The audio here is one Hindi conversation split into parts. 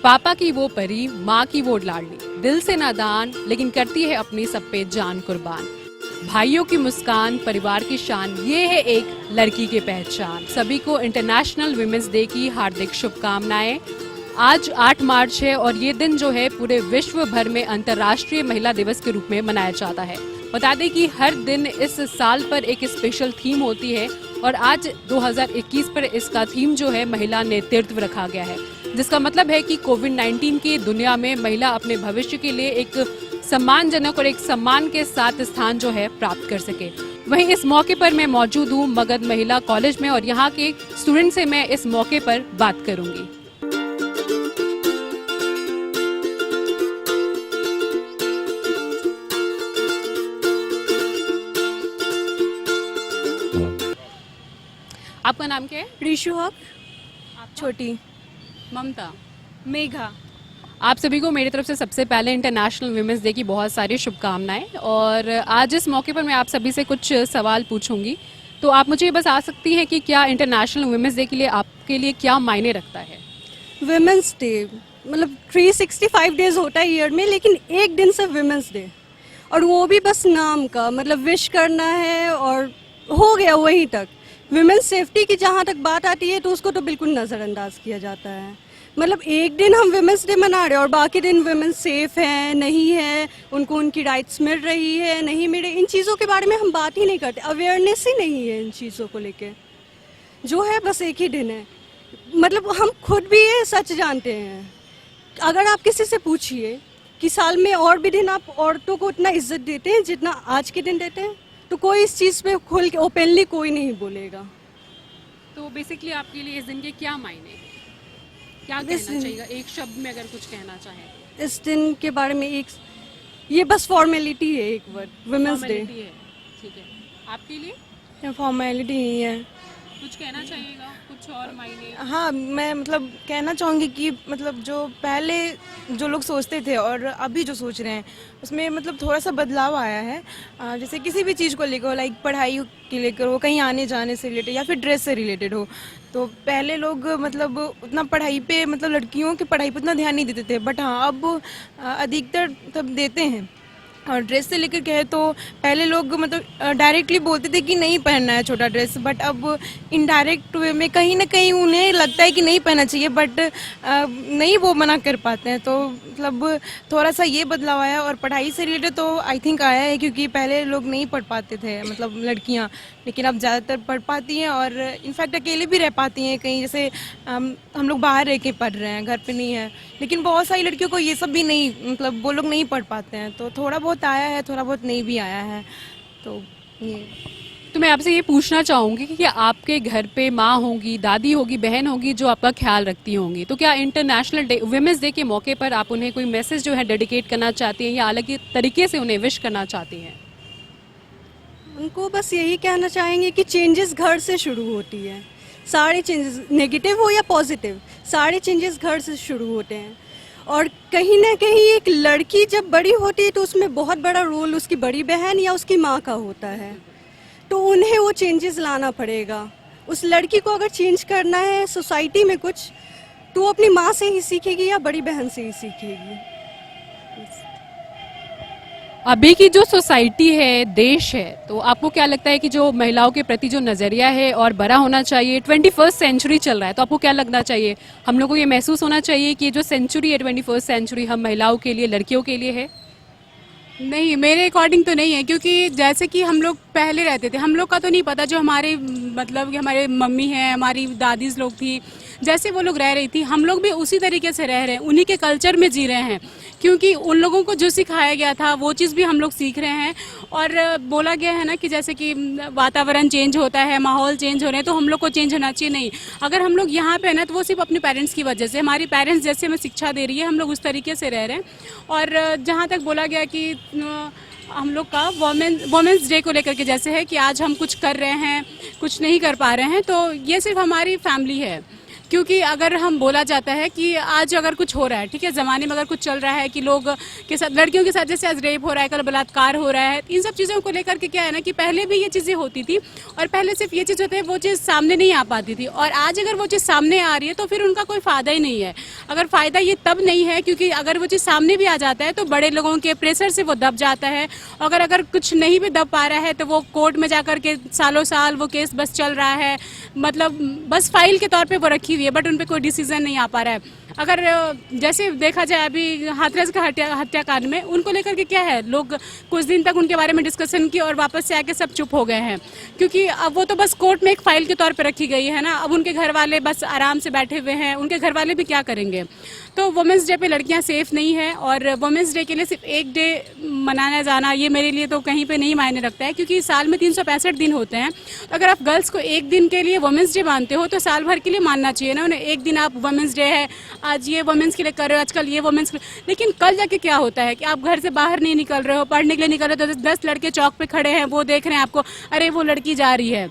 पापा की वो परी, माँ की वो लाडली, दिल से नादान लेकिन करती है अपनी सब पे जान कुर्बान। भाइयों की मुस्कान, परिवार की शान, ये है एक लड़की की पहचान। सभी को इंटरनेशनल विमेंस डे की हार्दिक शुभकामनाएं। आज 8 मार्च है और ये दिन जो है पूरे विश्व भर में अंतर्राष्ट्रीय महिला दिवस के रूप में मनाया जाता है। बता दें कि हर दिन इस साल पर एक स्पेशल थीम होती है और आज 2021 पर इसका थीम जो है महिला नेतृत्व रखा गया है, जिसका मतलब है कि कोविड-19 की दुनिया में महिला अपने भविष्य के लिए एक सम्मानजनक और एक सम्मान के साथ स्थान जो है प्राप्त कर सके। वहीं इस मौके पर मैं मौजूद हूँ मगध महिला कॉलेज में और यहाँ के स्टूडेंट से मैं इस मौके पर बात करूंगी। आपका नाम क्या है? रिशु हक, छोटी ममता। मेघा। आप सभी को मेरी तरफ से सबसे पहले इंटरनेशनल विमेंस डे की बहुत सारी शुभकामनाएं। और आज इस मौके पर मैं आप सभी से कुछ सवाल पूछूंगी, तो आप मुझे ये बता सकती हैं कि क्या इंटरनेशनल विमेंस डे के लिए आपके लिए क्या मायने रखता है? विमेंस डे मतलब 365 डेज होता है ईयर में, लेकिन एक दिन से विमेंस डे, और वो भी बस नाम का, मतलब विश करना है और हो गया वहीं तक। विमेंस सेफ्टी की जहाँ तक बात आती है तो उसको तो बिल्कुल नज़रअंदाज किया जाता है। मतलब एक दिन हम विमेंस डे मना रहे हैं और बाकी दिन विमेंस सेफ है नहीं है, उनको उनकी राइट्स मिल रही है नहीं मिल रही, इन चीज़ों के बारे में हम बात ही नहीं करते। अवेयरनेस ही नहीं है इन चीज़ों को लेके। जो है बस एक ही दिन है, मतलब हम खुद भी ये सच जानते हैं। अगर आप किसी से पूछिए कि साल में और भी दिन आप औरतों को उतना इज्जत देते हैं जितना आज के दिन देते हैं, तो कोई इस चीज़ पे खुल के ओपनली कोई नहीं बोलेगा। तो बेसिकली आपके लिए इस दिन के क्या मायने हैं? क्या कहना चाहिए एक शब्द में अगर कुछ कहना चाहें? इस दिन के बारे में एक, ये बस फॉर्मेलिटी है, एक वर्ड, विमेंस डे। ठीक है, आपके लिए फॉर्मेलिटी नहीं है। कुछ कहना चाहिएगा, कुछ और मायने? हाँ, मैं मतलब कहना चाहूँगी कि मतलब जो पहले जो लोग सोचते थे और अभी जो सोच रहे हैं उसमें मतलब थोड़ा सा बदलाव आया है। जैसे किसी भी चीज़ को लेकर, लाइक पढ़ाई के लेकर हो, कहीं आने जाने से रिलेटेड या फिर ड्रेस से रिलेटेड हो, तो पहले लोग मतलब उतना पढ़ाई पे, मतलब लड़कियों की पढ़ाई पे उतना ध्यान नहीं देते थे, बट हाँ अब अधिकतर तब देते हैं। और ड्रेस से लेकर कहे तो पहले लोग मतलब डायरेक्टली बोलते थे कि नहीं पहनना है छोटा ड्रेस, बट अब इनडायरेक्ट वे में कहीं ना कहीं उन्हें लगता है कि नहीं पहनना चाहिए, बट नहीं वो मना कर पाते हैं। तो मतलब थोड़ा सा ये बदलाव आया। और पढ़ाई से रिलेटेड तो आई थिंक आया है, क्योंकि पहले लोग नहीं पढ़ पाते थे, मतलब लड़कियां, लेकिन अब ज़्यादातर पढ़ पाती हैं और इनफैक्ट अकेले भी रह पाती हैं कहीं। जैसे हम लोग बाहर रह के पढ़ रहे हैं, घर पे नहीं है, लेकिन बहुत सारी लड़कियों को ये सब भी नहीं, मतलब वो लोग नहीं पढ़ पाते हैं। तो थोड़ा बहुत आया है, थोड़ा बहुत नहीं भी आया है। तो ये तो मैं आपसे ये पूछना चाहूंगी कि क्या आपके घर पे माँ होगी, दादी होगी, बहन होगी जो आपका ख्याल रखती होंगी, तो क्या इंटरनेशनल डे, विमेंस डे के मौके पर आप उन्हें कोई मैसेज जो है डेडिकेट करना चाहती हैं या अलग तरीके से उन्हें विश करना चाहती हैं? उनको बस यही कहना चाहेंगे कि चेंजेस घर से शुरू होती है। सारे चेंजेस, नेगेटिव हो या पॉजिटिव, सारे चेंजेस घर से शुरू होते हैं। और कहीं ना कहीं एक लड़की जब बड़ी होती है तो उसमें बहुत बड़ा रोल उसकी बड़ी बहन या उसकी माँ का होता है, तो उन्हें वो चेंजेस लाना पड़ेगा। उस लड़की को अगर चेंज करना है सोसाइटी में कुछ, तो वो अपनी माँ से ही सीखेगी या बड़ी बहन से ही सीखेगी। अभी की जो सोसाइटी है, देश है, तो आपको क्या लगता है कि जो महिलाओं के प्रति जो नज़रिया है और बड़ा होना चाहिए? 21st सेंचुरी चल रहा है, तो आपको क्या लगना चाहिए? हम लोगों को ये महसूस होना चाहिए कि ये जो सेंचुरी है 21st सेंचुरी हम महिलाओं के लिए, लड़कियों के लिए है? नहीं, मेरे अकॉर्डिंग तो नहीं है, क्योंकि जैसे कि हम लोग पहले रहते थे, हम लोग का तो नहीं पता, जो हमारे मतलब कि हमारे मम्मी हैं, हमारी दादीज लोग थी, जैसे वो लोग रह रही थी, हम लोग भी उसी तरीके से रह रहे हैं, उन्हीं के कल्चर में जी रहे हैं, क्योंकि उन लोगों को जो सिखाया गया था वो चीज़ भी हम लोग सीख रहे हैं। और बोला गया है ना कि जैसे कि वातावरण चेंज होता है, माहौल चेंज हो रहे हैं, तो हम लोग को चेंज होना चाहिए। नहीं, अगर हम लोग यहाँ पे है ना, तो वो सिर्फ अपने पेरेंट्स की वजह से, हमारी पेरेंट्स जैसे हमें शिक्षा दे रही है, हम लोग उस तरीके से रह रहे हैं। और जहाँ तक बोला गया कि हम लोग का वोमेंस डे को लेकर के जैसे है कि आज हम कुछ कर रहे हैं, कुछ नहीं कर पा रहे हैं, तो ये सिर्फ हमारी फैमिली है, क्योंकि अगर हम बोला जाता है कि आज अगर कुछ हो रहा है, ठीक है, ज़माने में अगर कुछ चल रहा है कि लोग के साथ, लड़कियों के साथ जैसे आज रेप हो रहा है, कल बलात्कार हो रहा है, इन सब चीज़ों को लेकर के क्या है ना कि पहले भी ये चीज़ें होती थी और पहले सिर्फ ये चीज़ होती है, वो चीज़ सामने नहीं आ पाती थी, और आज अगर वो चीज़ सामने आ रही है तो फिर उनका कोई फ़ायदा ही नहीं है। अगर फ़ायदा ये तब नहीं है क्योंकि अगर वो चीज़ सामने भी आ जाता है तो बड़े लोगों के प्रेशर से वो दब जाता है, अगर कुछ नहीं भी दब पा रहा है तो वो कोर्ट में जाकर के सालों साल वो केस बस चल रहा है, मतलब बस फाइल के तौर पे वो रखी हुई है, बट उन पे कोई डिसीजन नहीं आ पा रहा है। अगर जैसे देखा जाए अभी हाथरस का हत्याकांड में उनको लेकर के क्या है, लोग कुछ दिन तक उनके बारे में डिस्कशन की और वापस से आके सब चुप हो गए हैं, क्योंकि अब वो तो बस कोर्ट में एक फाइल के तौर पे रखी गई है ना। अब उनके घर वाले बस आराम से बैठे हुए हैं, उनके घर वाले भी क्या करेंगे। तो वुमेंस डे पे लड़कियां सेफ नहीं है, और वुमेंस डे के लिए सिर्फ एक डे मनाया जाना ये मेरे लिए तो कहीं पे नहीं मायने रखता है, क्योंकि साल में 365 दिन होते हैं। तो अगर आप गर्ल्स को एक दिन के लिए वुमेंस डे मानते हो तो साल भर के लिए मानना चाहिए ना उन्हें। एक दिन आप वुमेंस डे है, आज ये वुमेंस के लिए कर रहे हो, आजकल ये वुमेंस, लेकिन कल जाके क्या होता है कि आप घर से बाहर नहीं निकल रहे हो, पढ़ने के लिए निकल रहे हो तो 10 लड़के चौक पे खड़े हैं, वो देख रहे हैं आपको, अरे वो लड़की जा रही है,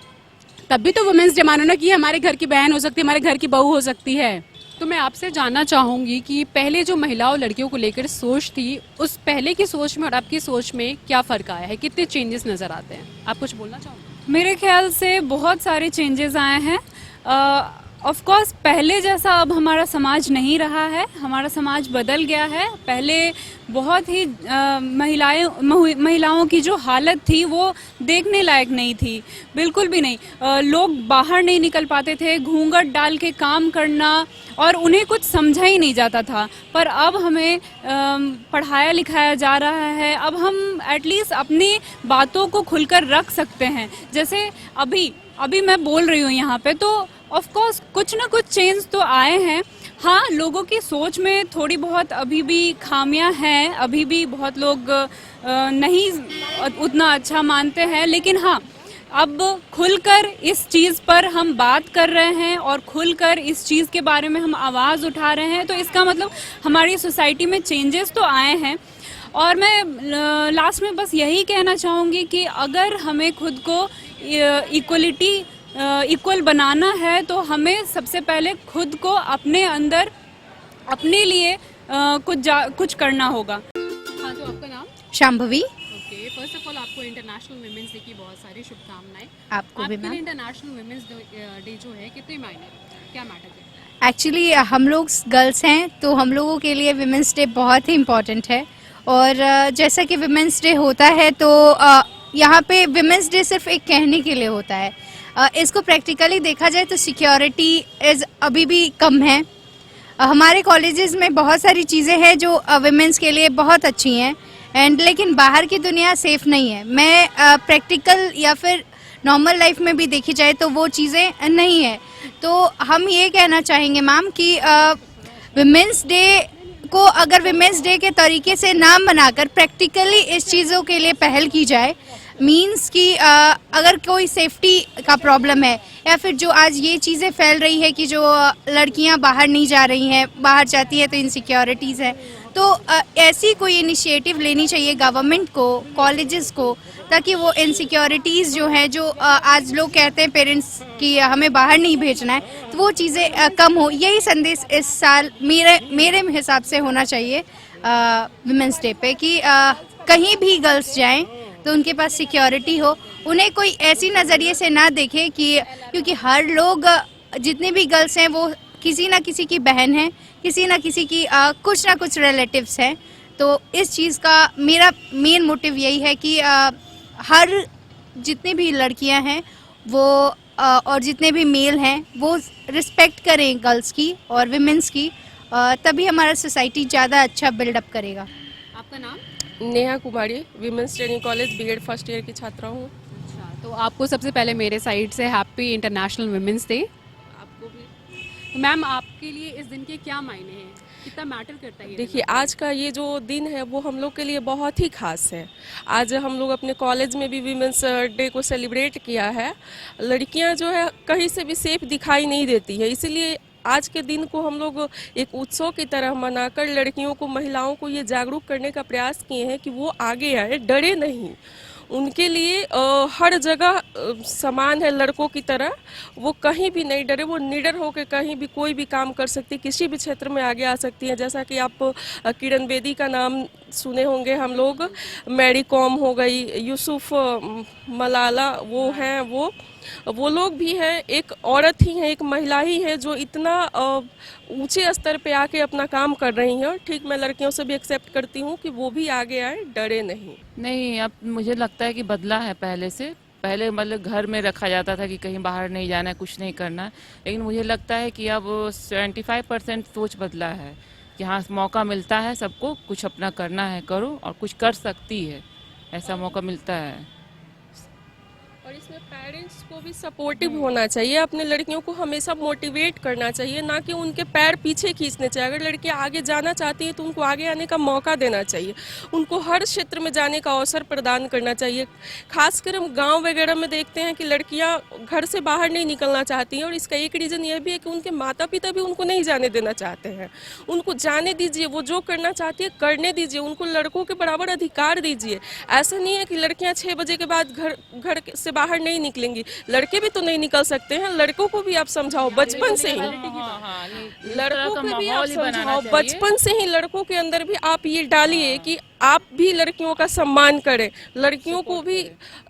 तब भी तो वुमेंस डे मानो ना कि हमारे घर की बहन हो सकती है, हमारे घर की बहू हो सकती है। तो मैं आपसे जानना चाहूंगी कि पहले जो महिलाओं लड़कियों को लेकर सोच थी, उस पहले की सोच में और आपकी सोच में क्या फ़र्क आया है, कितने चेंजेस नज़र आते हैं? आप कुछ बोलना चाहोगे? मेरे ख्याल से बहुत सारे चेंजेस आए हैं। ऑफ कोर्स पहले जैसा अब हमारा समाज नहीं रहा है, हमारा समाज बदल गया है। पहले बहुत ही महिलाओं की जो हालत थी वो देखने लायक नहीं थी, बिल्कुल भी नहीं। लोग बाहर नहीं निकल पाते थे, घूंघट डाल के काम करना, और उन्हें कुछ समझा ही नहीं जाता था। पर अब हमें पढ़ाया लिखाया जा रहा है, अब हम एटलीस्ट अपनी बातों को खुलकर रख सकते हैं। जैसे अभी मैं बोल रही हूँ यहाँ पे, तो ऑफ कोर्स कुछ ना कुछ चेंज तो आए हैं। हाँ, लोगों की सोच में थोड़ी बहुत अभी भी खामियां हैं, अभी भी बहुत लोग नहीं उतना अच्छा मानते हैं, लेकिन हाँ, अब खुलकर इस चीज़ पर हम बात कर रहे हैं और खुलकर इस चीज़ के बारे में हम आवाज़ उठा रहे हैं, तो इसका मतलब हमारी सोसाइटी में चेंजेस तो आए हैं। और मैं लास्ट में बस यही कहना चाहूँगी कि अगर हमें खुद को इक्वल बनाना है तो हमें सबसे पहले खुद को अपने अंदर अपने लिए कुछ करना होगा। हाँ, तो आपका नाम? Shambhavi. Okay, first of all आपको इंटरनेशनल वुमेन्स डे की बहुत सारी शुभकामनाएं। आपको भी मैम। इंटरनेशनल वुमेन्स डे जो है कितने मायने रखता है, क्या मैटर करता है? एक्चुअली हम लोग गर्ल्स हैं तो हम लोगों के लिए वुमेंस डे बहुत ही इम्पॉर्टेंट है। और जैसा कि वुमेंस डे होता है तो यहाँ पे वुमेंस डे सिर्फ एक कहने के लिए होता है। इसको प्रैक्टिकली देखा जाए तो सिक्योरिटी अभी भी कम है। हमारे कॉलेजेस में बहुत सारी चीज़ें हैं जो वुमेंस के लिए बहुत अच्छी हैं, लेकिन बाहर की दुनिया सेफ नहीं है। मैं प्रैक्टिकल या फिर नॉर्मल लाइफ में भी देखी जाए तो वो चीज़ें नहीं है। तो हम ये कहना चाहेंगे मैम कि वुमेंस डे को अगर वुमेंस डे के तरीके से ना मनाकर प्रैक्टिकली इस चीज़ों के लिए पहल की जाए, मीन्स कि अगर कोई सेफ्टी का प्रॉब्लम है या फिर जो आज ये चीज़ें फैल रही है कि जो लड़कियां बाहर नहीं जा रही हैं, बाहर जाती है तो इनसिक्योरिटीज़ है, तो ऐसी कोई इनिशिएटिव लेनी चाहिए गवर्नमेंट को, कॉलेजेस को, ताकि वो इनसिक्योरिटीज़ जो हैं, जो आज लोग कहते हैं पेरेंट्स कि हमें बाहर नहीं भेजना है, तो वो चीज़ें कम हो। यही संदेश इस साल मेरे हिसाब से होना चाहिए वुमेंस डे पे कि कहीं भी गर्ल्स जाएं तो उनके पास सिक्योरिटी हो, उन्हें कोई ऐसी नज़रिए से ना देखे कि क्योंकि हर लोग जितने भी गर्ल्स हैं वो किसी ना किसी की बहन है, किसी ना किसी की कुछ ना कुछ रिलेटिव्स हैं। तो इस चीज़ का मेरा मेन मोटिव यही है कि हर जितनी भी लड़कियां हैं वो और जितने भी मेल हैं वो रिस्पेक्ट करें गर्ल्स की और विमेंस की, तभी हमारा सोसाइटी ज़्यादा अच्छा बिल्डअप करेगा। आपका नाम? Neha Kumari, women's training college BEd first year की छात्रा हूँ। अच्छा, तो आपको सबसे पहले मेरे साइड से हैप्पी इंटरनेशनल वुमेन्स डे। आपको भी। तो मैम, आपके लिए इस दिन के क्या मायने हैं, कितना मैटर करता है? देखिए, आज का ये जो दिन है वो हम लोग के लिए बहुत ही खास है। आज हम लोग अपने कॉलेज में भी विमेंस डे को सेलिब्रेट किया है। लड़कियां जो है कहीं से भी सेफ दिखाई नहीं देती है, इसलिए आज के दिन को हम लोग एक उत्सव की तरह मनाकर लड़कियों को, महिलाओं को ये जागरूक करने का प्रयास किए हैं कि वो आगे आए, डरे नहीं। उनके लिए हर जगह समान है लड़कों की तरह। वो कहीं भी नहीं डरे, वो निडर होकर कहीं भी कोई भी काम कर सकती है, किसी भी क्षेत्र में आगे आ सकती है। जैसा कि आप किरण बेदी का नाम सुने होंगे हम लोग, मैरी कॉम हो गई, यूसुफ मलाला वो हैं, वो लोग भी हैं, एक औरत ही है, एक महिला ही है जो इतना ऊंचे स्तर पे आके अपना काम कर रही हैं। और ठीक मैं लड़कियों से भी एक्सेप्ट करती हूँ कि वो भी आगे आए, डरे नहीं। नहीं, अब मुझे लगता है कि बदला है पहले से। पहले मतलब घर में रखा जाता था कि कहीं बाहर नहीं जाना है, कुछ नहीं करना है, लेकिन मुझे लगता है कि अब 75% सोच बदला है कि हाँ मौका मिलता है सबको, कुछ अपना करना है करो और कुछ कर सकती है, ऐसा मौका मिलता है। और इसमें पेरेंट्स को भी सपोर्टिव होना चाहिए, अपने लड़कियों को हमेशा मोटिवेट करना चाहिए, ना कि उनके पैर पीछे खींचने चाहिए। अगर लड़कियां आगे जाना चाहती हैं तो उनको आगे आने का मौका देना चाहिए, उनको हर क्षेत्र में जाने का अवसर प्रदान करना चाहिए। खासकर हम गांव वगैरह में देखते हैं कि लड़कियां घर से बाहर नहीं निकलना चाहती हैं, और इसका एक रीज़न यह भी है कि उनके माता पिता भी उनको नहीं जाने देना चाहते हैं। उनको जाने दीजिए, वो जो करना चाहती है करने दीजिए, उनको लड़कों के बराबर अधिकार दीजिए। ऐसा नहीं है कि लड़कियां 6 बजे के बाद घर से बाहर नहीं निकलेंगी, लड़के भी तो नहीं निकल सकते हैं। लड़कों को भी आप समझाओ बचपन से ही, लड़कों को भी आप समझाओ बचपन से ही, लड़कों के अंदर भी आप ये डालिए कि आप भी लड़कियों का सम्मान करें, लड़कियों को भी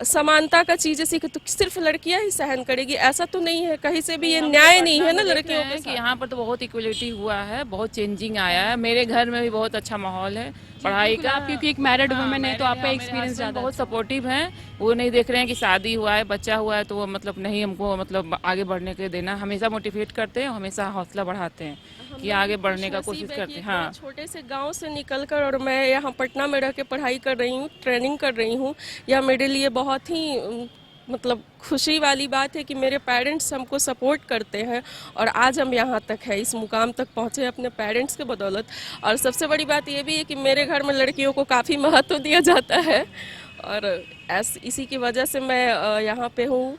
समानता का चीजें सीखे। तो सिर्फ लड़कियां ही सहन करेगी ऐसा तो नहीं है, कहीं से भी ये न्याय नहीं है ना लड़कियों के कि यहाँ पर तो बहुत इक्वलिटी हुआ है, बहुत चेंजिंग आया है। मेरे घर में भी बहुत अच्छा माहौल है पढ़ाई का, आप क्योंकि एक मैरिड वुमेन है तो आपका एक्सपीरियंस ज़्यादा बहुत सपोर्टिव है। वो नहीं देख रहे हैं कि शादी हुआ है, बच्चा हुआ है तो वो मतलब नहीं हमको मतलब आगे बढ़ने के लिए देना, हमेशा मोटिवेट करते हैं, हमेशा हौसला बढ़ाते हैं कि आगे बढ़ने का कोशिश करते हैं। हाँ, छोटे से गांव से निकलकर और मैं यहाँ पटना में रह के पढ़ाई कर रही हूँ, ट्रेनिंग कर रही हूँ, यह मेरे लिए बहुत ही मतलब खुशी वाली बात है कि मेरे पेरेंट्स हमको सपोर्ट करते हैं और आज हम यहाँ तक है, इस मुकाम तक पहुँचे अपने पेरेंट्स के बदौलत। और सबसे बड़ी बात ये भी है कि मेरे घर में लड़कियों को काफ़ी महत्व दिया जाता है और इसी की वजह से मैं यहाँ पे हूँ।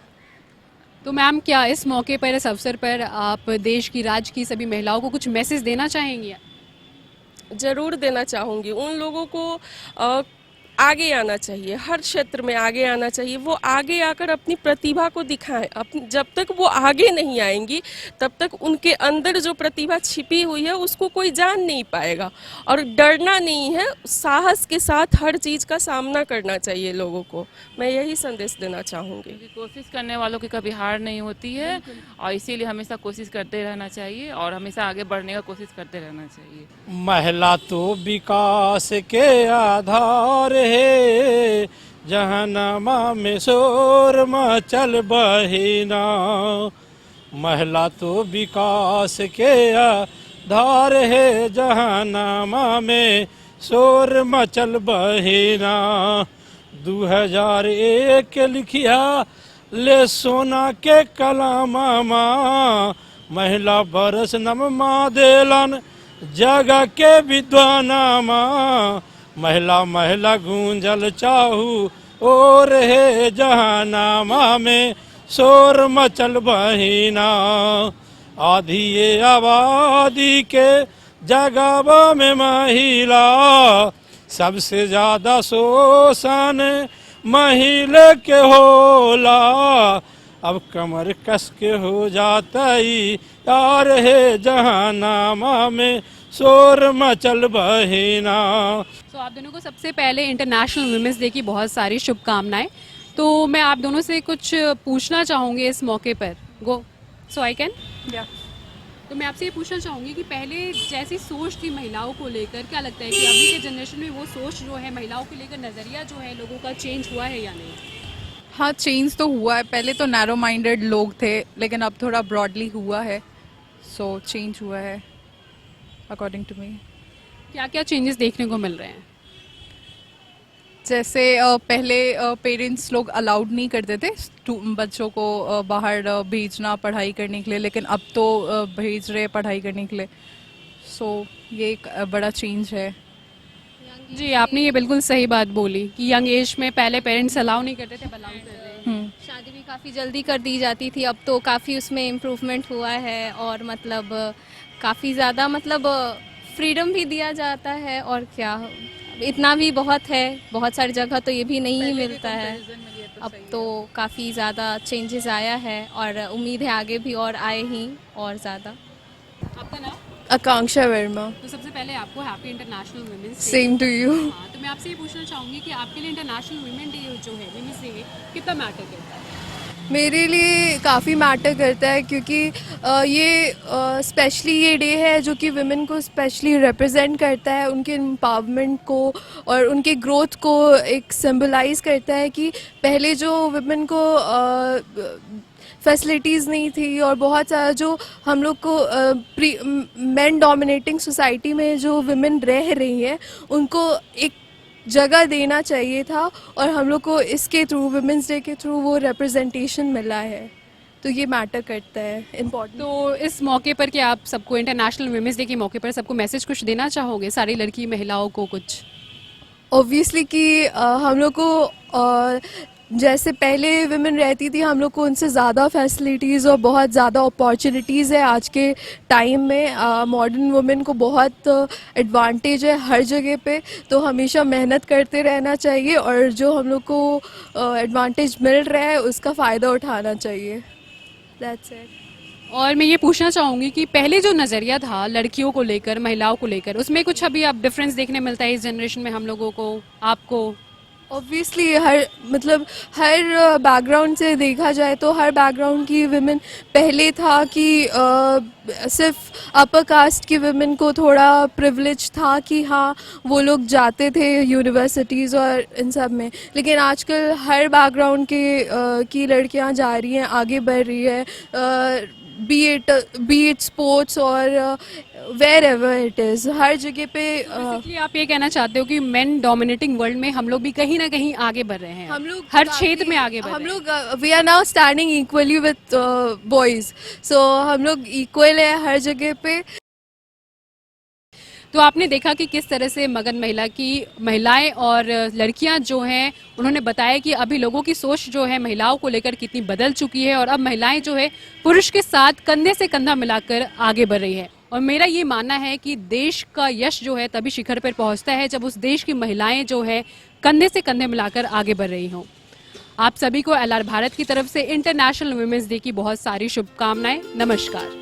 तो मैम क्या इस मौके पर, इस अवसर पर आप देश की, राज्य की सभी महिलाओं को कुछ मैसेज देना चाहेंगी? ज़रूर देना चाहूँगी। उन लोगों को आगे आना चाहिए, हर क्षेत्र में आगे आना चाहिए। वो आगे आकर अपनी प्रतिभा को दिखाएं। जब तक वो आगे नहीं आएंगी तब तक उनके अंदर जो प्रतिभा छिपी हुई है उसको कोई जान नहीं पाएगा। और डरना नहीं है, साहस के साथ हर चीज़ का सामना करना चाहिए लोगों को। मैं यही संदेश देना चाहूँगी। कोशिश करने वालों की कभी हार नहीं होती है और इसीलिए हमेशा कोशिश करते रहना चाहिए और हमेशा आगे बढ़ने का कोशिश करते रहना चाहिए। महिला तो विकास के आधार है, जहन्नमा में शोर मचल बहिना। महिला तो विकास के आधार है, जहन्नमा में शोर मचल बहिना। 2001 के लिखिया ले सोना के कलामा, महिला बरस नमा देलन जग के विद्वानामा। महिला महिला गूंजल चाहू और है, जहानामा में शोर मचल बहिना। आधी ये आबादी के जगह में महिला, सबसे ज्यादा शोषण महिला के होला। अब कमर कस के हो जाता ही यार है, जहानामा में शोर मचल बहिना। तो आप दोनों को सबसे पहले इंटरनेशनल वुमेन्स डे की बहुत सारी शुभकामनाएं। तो मैं आप दोनों से कुछ पूछना चाहूँगी इस मौके पर। गो सो आई कैन। तो मैं आपसे ये पूछना चाहूँगी कि पहले जैसी सोच थी महिलाओं को लेकर, क्या लगता है कि अभी के जनरेशन में वो सोच जो है महिलाओं को लेकर, नज़रिया जो है लोगों का चेंज हुआ है या नहीं? हाँ, चेंज तो हुआ है। पहले तो नैरो माइंडेड लोग थे, लेकिन अब थोड़ा ब्रॉडली हुआ है, सो चेंज हुआ है अकॉर्डिंग टू मी। क्या क्या चेंजेस देखने को मिल रहे हैं? जैसे पहले पेरेंट्स लोग अलाउड नहीं करते थे बच्चों को बाहर भेजना पढ़ाई करने के लिए, लेकिन अब तो भेज रहे पढ़ाई करने के लिए, सो ये एक बड़ा चेंज है। जी, आपने ये बिल्कुल सही बात बोली कि यंग एज में पहले पेरेंट्स अलाउ नहीं करते थे, अब अलाउ कर रहे हैं। शादी भी काफ़ी जल्दी कर दी जाती थी, अब तो काफ़ी उसमें इम्प्रूवमेंट हुआ है और मतलब काफ़ी ज़्यादा मतलब फ्रीडम भी दिया जाता है। और क्या इतना भी बहुत है, बहुत सारी जगह तो ये भी नहीं मिलता है। अब तो काफ़ी ज़्यादा चेंजेस आया है और उम्मीद है आगे भी और आए ही और ज़्यादा। आपका नाम? आकांक्षा वर्मा। तो सबसे पहले आपको happy international women's day. Same to you. हाँ, तो मैं आपसे ये पूछना चाहूँगी कि आपके लिए इंटरनेशनल वुमेन डे जो है, वुमेन्स डे, कितना मैटर करता है? मेरे लिए काफ़ी मैटर करता है क्योंकि ये स्पेशली ये डे है जो कि वुमेन को स्पेशली रिप्रेजेंट करता है, उनके एम्पावरमेंट को और उनके ग्रोथ को एक सिंबलाइज करता है कि पहले जो वुमेन को फैसिलिटीज़ नहीं थी और बहुत सारा जो हम लोग को मेन डोमिनेटिंग सोसाइटी में जो वुमेन रह रही हैं उनको एक जगह देना चाहिए था और हम लोग को इसके थ्रू वुमेंस डे के थ्रू वो रिप्रेजेंटेशन मिला है, तो ये मैटर करता है, इम्पोर्टेंट। तो इस मौके पर कि आप सबको इंटरनेशनल वुमेन्स डे के मौके पर सबको मैसेज कुछ देना चाहोगे, सारी लड़की महिलाओं को कुछ? ऑब्वियसली कि हम लोग को जैसे पहले वुमेन रहती थी हम लोग को उनसे ज़्यादा फैसिलिटीज़ और बहुत ज़्यादा अपॉर्चुनिटीज़ है आज के टाइम में। मॉडर्न वुमेन को बहुत एडवांटेज है हर जगह पे, तो हमेशा मेहनत करते रहना चाहिए और जो हम लोग को एडवांटेज मिल रहा है उसका फ़ायदा उठाना चाहिए। That's it. और मैं ये पूछना चाहूँगी कि पहले जो नज़रिया था लड़कियों को लेकर, महिलाओं को लेकर, उसमें कुछ अभी आप डिफरेंस देखने मिलता है इस जनरेशन में हम लोगों को, आपको? ऑब्वियसली हर बैकग्राउंड से देखा जाए तो हर बैकग्राउंड की वुमेन पहले था कि सिर्फ अपर कास्ट की वुमेन को थोड़ा प्रिविलेज था कि हाँ वो लोग जाते थे यूनिवर्सिटीज़ और इन सब में, लेकिन आजकल हर बैकग्राउंड की लड़कियां जा रही हैं, आगे बढ़ रही है, बी इट स्पोर्ट्स और वेयर एवर इट इज़, हर जगह पे। बेसिकली आप ये कहना चाहते हो कि मेन डोमिनेटिंग वर्ल्ड में हम लोग भी कहीं ना कहीं आगे बढ़ रहे हैं, हम लोग हर क्षेत्र में आगे बढ़ हम रहे हैं। लोग we are now standing equally with boys, so हम लोग इक्वल है हर जगह पे। तो आपने देखा कि किस तरह से मगध महिलाएं और लड़कियां जो हैं उन्होंने बताया कि अभी लोगों की सोच जो है महिलाओं को लेकर कितनी बदल चुकी है और अब महिलाएं जो है पुरुष के साथ कंधे से कंधा मिलाकर आगे बढ़ रही है। और मेरा ये मानना है कि देश का यश जो है तभी शिखर पर पहुंचता है जब उस देश की महिलाएं जो है कंधे से कंधे मिलाकर आगे बढ़ रही हों। आप सभी को LR भारत की तरफ से इंटरनेशनल वुमेन्स डे की बहुत सारी शुभकामनाएं। नमस्कार।